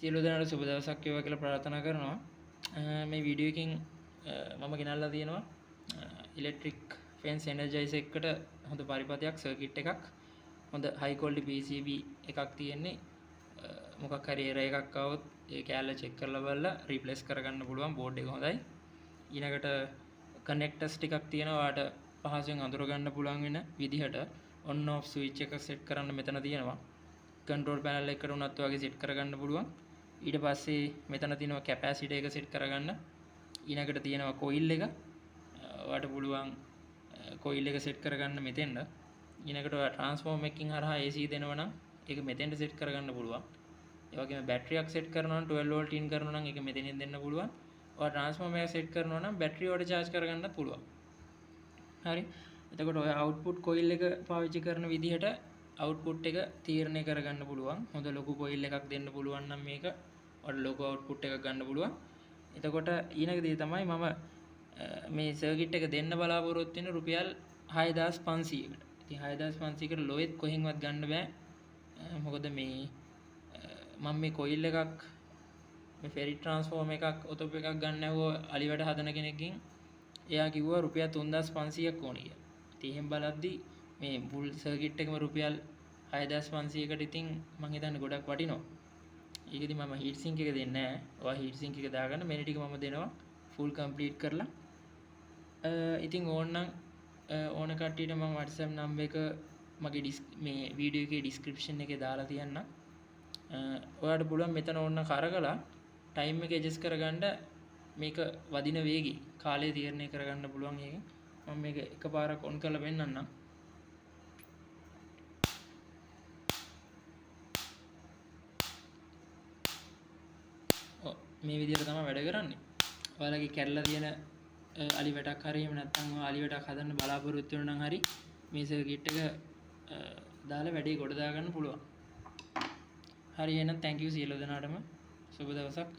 සියලු දෙනාට සුබ දවසක් වේවා කියලා ප්‍රාර්ථනා කරනවා. මේ වීඩියෝ එකකින් මම ගෙනල්ලා තියෙනවා ඉලෙක්ට්‍රික් ෆෙන්ස් එනර්ජයිසර් එකට හොඳ පරිපථයක් සර්කිට් එකක්. හොඳ හයි ක්වොලිටි PCB එකක් තියෙන්නේ. මොකක් හරි එරර් එකක් આવොත් ඒ කෑල්ල චෙක් කරලා බලලා රීප්ලේස් කරගන්න පුළුවන්. බෝඩ් එක හොඳයි. ඊළඟට කනෙක්ටර්ස් ටිකක් තියෙනවා. ඔයාට පහසුවෙන් අඳුර ගන්න පුළුවන් වෙන විදිහට ඔන් ඔෆ් ස්විච් එක සෙට් කරන්න මෙතන තියෙනවා. कंट्रोल पैनल එකට උනත් වගේ සෙට් කරගන්න පුළුවන්. ඊට පස්සේ මෙතන තියෙනවා කැපැසිටර් එක සෙට් කරගන්න. ඊළඟට තියෙනවා කොයිල් එක. ඔයාලට පුළුවන් කොයිල් එක සෙට් කරගන්න මෙතෙන්ද. ඊළඟට ඔයා ට්‍රාන්ස්ෆෝමර් එකකින් හරහා AC දෙනවා නම් ඒක මෙතෙන්ද සෙට් කරගන්න පුළුවන්. ඒ වගේම බැටරියක් සෙට් කරනවා නම් 12 වෝල්ට් ඉන් කරනවා නම් ඒක මෙතනින් දෙන්න පුළුවන්. ඔයා ට්‍රාන්ස්ෆෝමර් එක සෙට් කරනවා නම් බැටරිය වලට charge කරගන්නත් පුළුවන්. හරි. එතකොට ඔය අවුට්පුට් කොයිල් එක පාවිච්චි කරන විදිහට අවුට්පුට් එක තීරණය කරගන්න පුළුවන්. හොඳ ලොකු කොයිල් එකක් දෙන්න පුළුවන් නම් මේක ඔයාලට ලොකු අවුට්පුට් එකක් ගන්න පුළුවන්. එතකොට ඊළඟ දේ තමයි මම මේ සර්කිට් එක දෙන්න බලාපොරොත්තු වෙන රුපියල් 6500කට. ඉතින් 6500කට ලොවෙත් කොහෙන්වත් ගන්න බෑ. මොකද මේ මම මේ කොයිල් එකක් මේ ෆෙරිට් ට්‍රාන්ස්ෆෝමර් එකක් ඔතොප් එකක් ගන්න ඇහුවා අලිවැඩ හදන කෙනෙක්ගෙන්. එයා කිව්වා රුපියල් 3500ක් ඕන කියලා. ඉතින් එහෙන් බලද්දි මේ බුල් සර්කිට් එකම රුපියල් 6500කට ඉතින් මම හිතන්නේ ගොඩක් වටිනවා. ඒකෙදි මම හීට් සින්ක් එක දෙන්නේ නැහැ. ඔයා හීට් සින්ක් එක දාගන්න මේ ටික මම දෙනවා ෆුල් කම්ප්ලීට් කරලා. ඉතින් ඕනනම් ඕන කට්ටියට මම WhatsApp නම්බර් එක මගේ මේ වීඩියෝ එකේ ඩිස්ක්‍රිප්ෂන් එකේ දාලා තියන්නම්. ඔයාලට පුළුවන් මෙතන ඕන කරකලා ටයිම් එක ඇඩ්ජස්ට් කරගන්න මේක වදින වේගي කාලය තීරණය කරගන්න පුළුවන් එකෙන්. මම මේක එකපාරක් ඔන් කරලා පෙන්නන්නම්. මේ විදිහට තමයි වැඩ කරන්නේ. ඔයාලගේ කැඩලා තියෙන අලි වැටක් හරි එහෙම නැත්නම් අලි වැටක් හදන්න බලාපොරොත්තු වෙන නම් හරි මේ සර්කිට් එක දාලා වැඩේ කොට දාගන්න පුළුවන්. හරි එහෙනම් thank you සියලු දෙනාටම සුබ දවසක්.